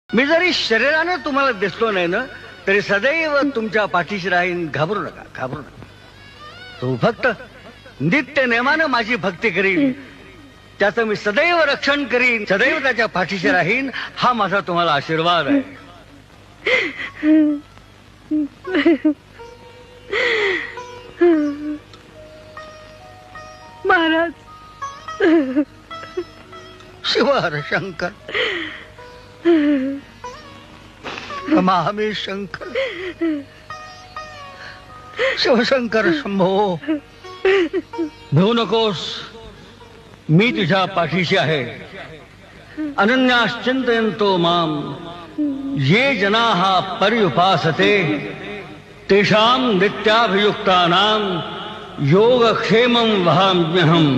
मी जरी शरीरानं तुम्हाला दिसलो नाही ना तरी सदैव तुमच्या पाठीशी राहीन. घाबरू नका, घाबरू नका. तू फक्त नित्य नेमानं माझी भक्ती करीन, त्याचं मी सदैव रक्षण करीन, सदैव त्याच्या पाठीशी राहीन. हा माझा तुम्हाला आशीर्वाद आहे. महाराज, शिवार शंकर नमामि शंकर. शिवशंकर शंभो, भिवू नकोस, मी तुझ्या पाठीशी आहे. अनन्याश्चिंतयन्तो माम ये जनाः पर्युपासते तेषां नित्याभियुक्तानां योगक्षेमं वहाम्यहम्.